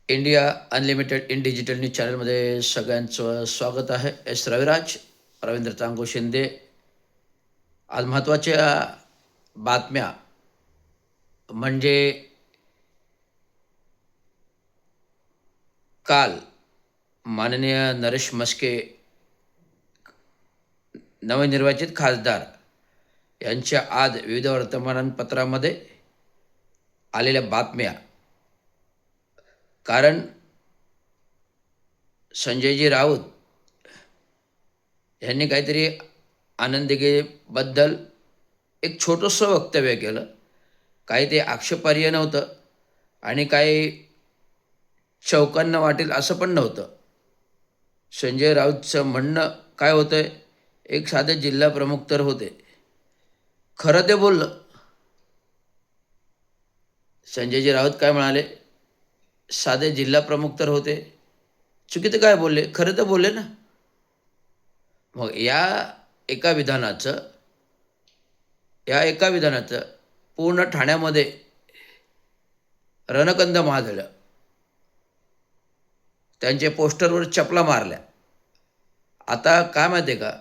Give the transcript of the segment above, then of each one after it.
India unlimited in digital news चॅनलमध्ये सगळ्यांचं स्वागत आहे. रविराज, रवींद्र चांगो शिंदे. आज महत्त्वाच्या बातम्या म्हणजे काल माननीय नरेश मस्के नवनिर्वाचित खासदार यांच्या आज विविध वर्तमानपत्रामध्ये आलेल्या बातम्या. कारण संजयजी राऊत यांनी काहीतरी आनंद दिघेबद्दल एक छोटंसं वक्तव्य केलं. काही ते आक्षेपार्ह नव्हतं आणि काही चौकांना वाटेल असं पण नव्हतं. संजय राऊतचं म्हणणं काय होतं, एक साधे जिल्हा प्रमुख तर होते, खरं ते बोललं. संजयजी राऊत काय म्हणाले, साधे जिल्हा प्रमुख तर होते, चुकीचं काय बोलले, खरं तर बोलले ना. मग एका विधानाचं पूर्ण ठाण्यामध्ये रणकंद माजलं. त्यांचे पोस्टरवर चपला मारल्या. आता काय माहिती आहे का,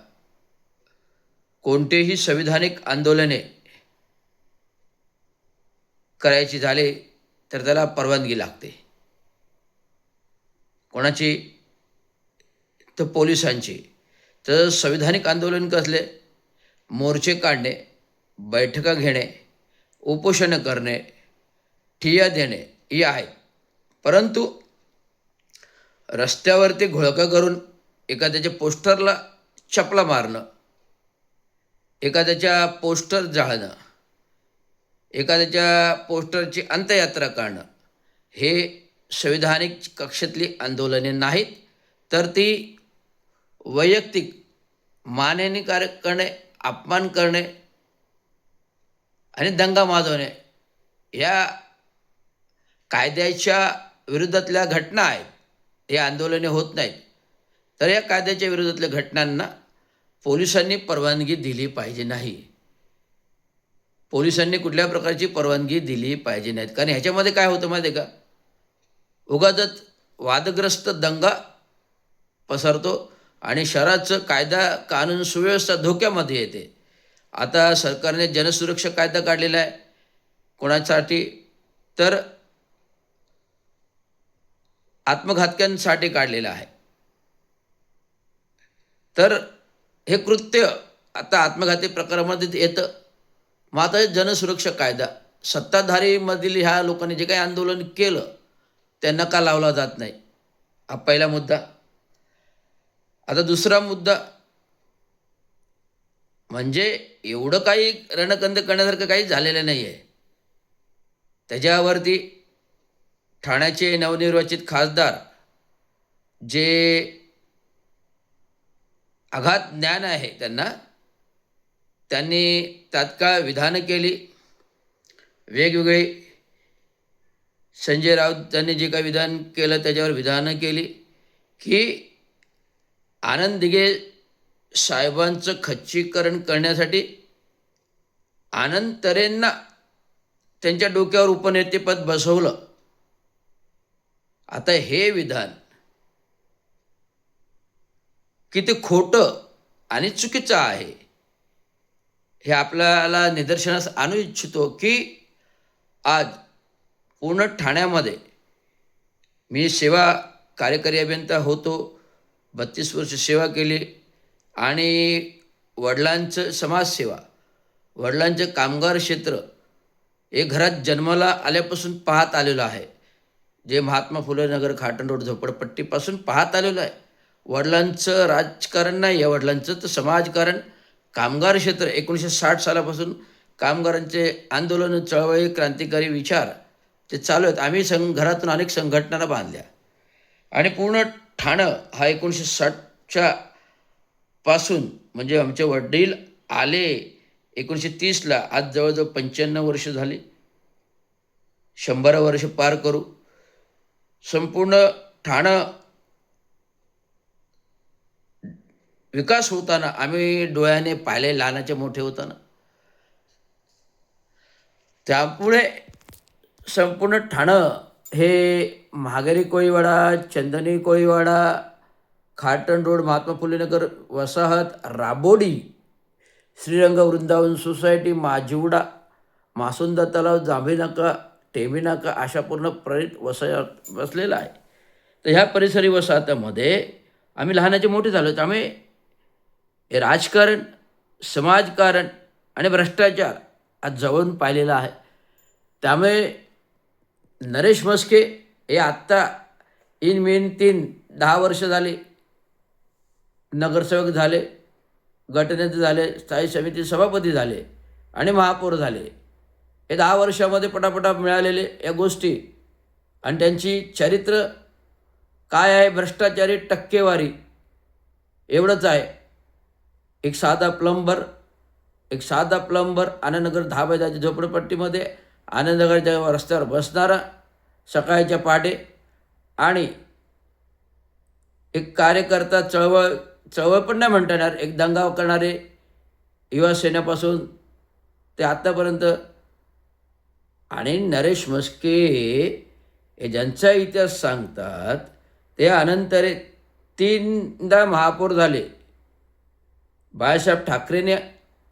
कोणतेही संविधानिक आंदोलने करायची झाले तर त्याला परवानगी लागते. कोणाची? तर पोलिसांची. तर संविधानिक आंदोलन कसले, मोर्चे काढणे, बैठका घेणे, उपोषण करणे, ठिय्या देणे हे आहेत. परंतु रस्त्यावरती घोळका करून एखाद्याच्या पोस्टरला चपला मारणं, एखाद्याच्या पोस्टर जाळणं, एखाद्याच्या पोस्टरची अंत्ययात्रा काढणं हे संविधानिक कक्षेतली आंदोलने नाहीत, तर ती वैयक्तिक मानहानिकारक करणे, अपमान करणे आणि दंगा माजवणे या कायद्याच्या विरोधातल्या घटना आहेत. हे आंदोलने होत नाहीत. तर या कायद्याच्या विरोधातल्या घटनांना पोलिसांनी परवानगी दिली पाहिजे नाही. पोलिसांनी कुठल्या प्रकारची परवानगी दिली पाहिजे नाहीत. कारण ह्याच्यामध्ये काय होतं माहिती आहे का, उगाचच वादग्रस्त दंगा पसरतो आणि शहराचं कायदा कानून सुव्यवस्था धोक्यामध्ये येते. आता सरकारने जनसुरक्षा कायदा काढलेला आहे. कोणासाठी? तर आत्मघातक्यांसाठी काढलेला आहे. तर हे कृत्य आता आत्मघाती प्रकारामध्ये येतं. मग आता जनसुरक्षा कायदा सत्ताधारीमधील ह्या लोकांनी जे काही आंदोलन केलं त्यांना का लावला जात नाही, हा पहिला मुद्दा. आता दुसरा मुद्दा म्हणजे एवढं काही रणकंद करण्यासारखं काही झालेलं नाही आहे. त्याच्यावरती ठाण्याचे नवनिर्वाचित खासदार जे अगाध ज्ञान आहे त्यांनी तात्काळ विधानं केली. वेगवेगळे संजय राऊतांनी जे काही विधान केलं त्याच्यावर विधानं केली की आनंद दिघे साहेबांचं खच्चीकरण करण्यासाठी आनंद तरेंना त्यांच्या डोक्यावर उपनेतेपद बसवलं. आता हे विधान किती खोटं आणि चुकीचं आहे हे आपल्याला निदर्शनास आणू इच्छितो की आज पूर्ण ठाण्यामध्ये मी सेवा कार्यकारी अभियंता होतो, 32 वर्ष सेवा केली आणि वडिलांचं समाजसेवा, वडिलांचं कामगार क्षेत्र हे घरात जन्माला आल्यापासून पाहत आलेलं आहे. जे महात्मा फुले नगर खाटण रोड झोपडपट्टीपासून पाहत आलेलं आहे. वडिलांचं राजकारण नाही आहे, वडिलांचं तर समाजकारण, कामगार क्षेत्र 1960 सालापासून कामगारांचे आंदोलन, चळवळी, क्रांतिकारी विचार ते चालू आहेत. आम्ही घरातून अनेक संघटना बांधल्या आणि पूर्ण ठाणं हा 1960च्या पासून म्हणजे आमचे वडील आले 1930ला, आज जवळजवळ 95 वर्ष झाली. 100 वर्ष पार करू. संपूर्ण ठाणं विकास होताना आम्ही डोळ्याने पाहिले, लहानाचे मोठे होताना. त्यामुळे संपूर्ण ठाणं हे महागरी कोळीवाडा, चंदनी कोळीवाडा, खाटण रोड, महात्मा फुले नगर वसाहत, राबोडी, श्रीरंग वृंदावन सोसायटी, माजिवडा, मासुंदा तलाव, जांभी नाका, टेंभी नाका अशा पूर्ण प्रणित वसाहत बसलेला आहे. तर ह्या परिसरी वसाहतामध्ये आम्ही लहानाचे मोठे झालो. त्यामुळे हे राजकारण, समाजकारण आणि भ्रष्टाचार आज जवळून पाहिलेला आहे. त्यामुळे नरेश म्हस्के हे आत्ता इन मेन 10 वर्ष झाले नगरसेवक झाले, गटनेते झाले, स्थायी समिती सभापती झाले आणि महापौर झाले. हे 10 वर्षामध्ये पटापटा मिळालेले या गोष्टी आणि त्यांची चरित्र काय आहे, भ्रष्टाचारी, टक्केवारी एवढंच आहे. एक साधा प्लंबर आनंदनगर 10/10 झोपडपट्टीमध्ये आनंदनगरच्या रस्त्यावर बसणारा सकाळच्या पहाटे आणि एक कार्यकर्ता, चळवळ पण नाही म्हणता येणार, एक दंगा करणारे युवा सेनेपासून ते आत्तापर्यंत. आणि नरेश म्हस्के हे ज्यांचा इतिहास सांगतात ते अनंतरे 3दा महापौर झाले. बाळासाहेब ठाकरेने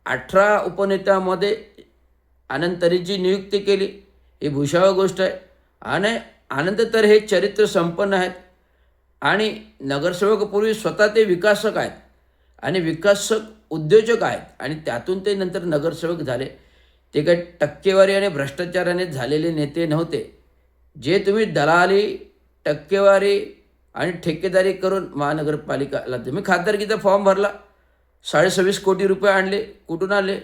18 उपनेत्यामध्ये अनंतरीची नियुक्ती केली. ही भूषावह गोष्ट आहे. आणि अनंत तर हे चरित्र संपन्न आहेत आणि नगरसेवकपूर्वी स्वतः ते विकासक आहेत आणि विकासक उद्योजक आहेत आणि त्यातून ते नंतर नगरसेवक झाले. ते काही टक्केवारी आणि भ्रष्टाचाराने झालेले नेते नव्हते. जे तुम्ही दलाली, टक्केवारी आणि ठेकेदारी करून महानगरपालिकाला तुम्ही खासदारकीचा फॉर्म भरला, 26.5 कोटी रुपये आणले, कुठून आले?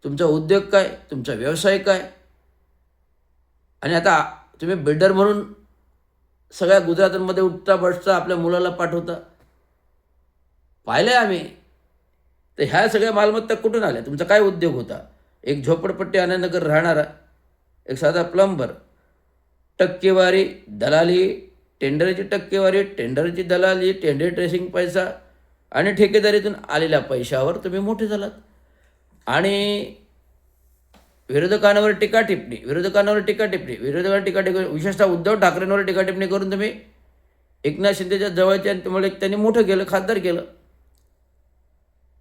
तुमचा उद्योग काय, तुमचा व्यवसाय काय? आणि आता तुम्ही बिल्डर म्हणून सगळ्या गुजरातांमध्ये उठता बसता आपल्या मुलाला पाठवता. पाहिलं आहे आम्ही. तर ह्या सगळ्या मालमत्ता कुठून आल्या? तुमचा काय उद्योग होता? एक झोपडपट्टी आनंदनगर राहणारा एक साधा प्लंबर, टक्केवारी, दलाली, टेंडरची टक्केवारी, टेंडरची दलाली, टेंडर ट्रेसिंग पैसा आणि ठेकेदारीतून आलेल्या पैशावर तुम्ही मोठे झालात. आणि विरोधकांवर टीकाटिप्पणी, विशेषतः उद्धव ठाकरेंवर टीकाटिप्पणी करून तुम्ही एकनाथ शिंदेच्या जवळचे आणि त्यामुळे त्यांनी मोठं केलं, खासदार केलं.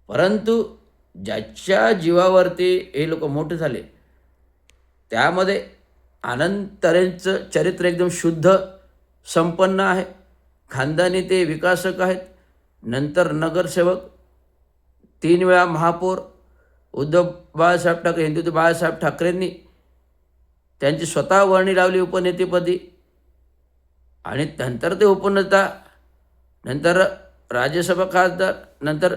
परंतु ज्याच्या जीवावरती हे लोक मोठे झाले त्यामध्ये आनंद तरेंचं चरित्र एकदम शुद्ध संपन्न आहे. खानदानी ते विकासक आहेत, नंतर नगरसेवक, 3 वेळा महापौर. उद्धव बाळासाहेब ठाकरे, हिंदुत्व बाळासाहेब ठाकरेंनी त्यांची स्वतः वर्णी लावली उपनेतेपदी आणि नंतर ते उपनेता, नंतर राज्यसभा खासदार, नंतर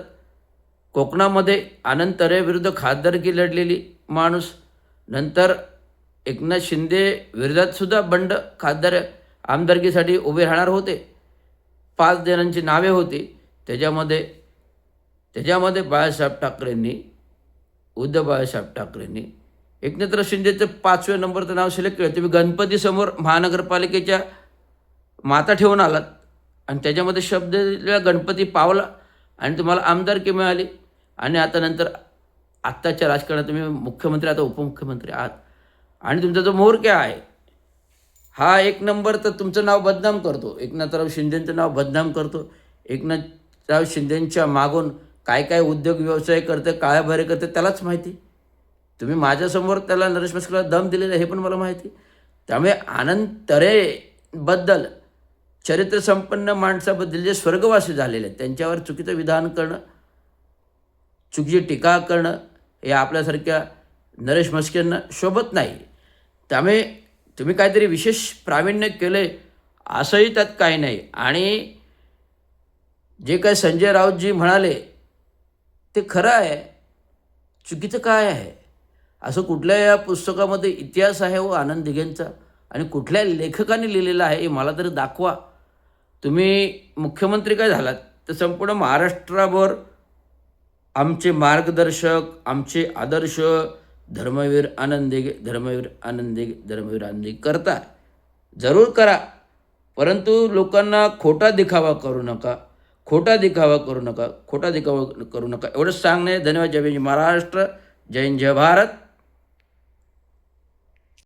कोकणामध्ये आनंद तरे विरुद्ध खासदारकी लढलेली माणूस, नंतर एकनाथ शिंदे विरोधातसुद्धा बंड खासदार आमदारकीसाठी उभे राहणार होते. 5 जणांची नावे होती. त्याच्यामध्ये बाळासाहेब ठाकरेंनी, उद्धव बाळासाहेब ठाकरेंनी एकनाथ शिंदेचं 5व्या नंबरचं नाव सिलेक्ट केलं. तुम्ही गणपतीसमोर महानगरपालिकेच्या माता ठेवून आलात आणि त्याच्यामध्ये शब्द दिला, गणपती पावला आणि तुम्हाला आमदारकी मिळाली. आणि आता नंतर आत्ताच्या राजकारणात तुम्ही मुख्यमंत्री, आता उपमुख्यमंत्री आहात आणि तुमचा जो म्होरक्या आहे हा 1 नंबर तर तुमचं नाव बदनाम करतो, एकनाथराव शिंदेंचं नाव बदनाम करतो. एकनाथराव शिंदेंच्या मागून काय काय उद्योग व्यवसाय करते, काळ्याभरे करते त्यालाच माहिती. तुम्ही माझ्यासमोर त्याला नरेश म्हस्केला दम दिलेला हे पण मला माहिती. त्यामुळे आनंद तरेबद्दल, चरित्र संपन्न माणसाबद्दल जे स्वर्गवासी झालेले आहेत त्यांच्यावर चुकीचं विधान करणं, चुकीची टीका करणं हे आपल्यासारख्या नरेश म्हस्केंना शोभत नाही. त्यामुळे तुम्ही काहीतरी विशेष प्रावीण्य केलं आहे असंही त्यात काही नाही. आणि जे काय संजय राऊतजी म्हणाले ते खरं आहे, चुकीचं काय आहे? असं कुठल्या या पुस्तकामध्ये इतिहास आहे व आनंद दिघेंचा आणि कुठल्या लेखकाने लिहिलेला आहे हे मला तरी दाखवा. तुम्ही मुख्यमंत्री काय झालात तर संपूर्ण महाराष्ट्रावर आमचे मार्गदर्शक, आमचे आदर्श धर्मवीर आनंद दिघे करता, जरूर करा. परंतु लोकांना खोटा दिखावा करू नका. एवढंच सांगणे. धन्यवाद. जय हिंद, जय महाराष्ट्र, जय हिंद, जय भारत.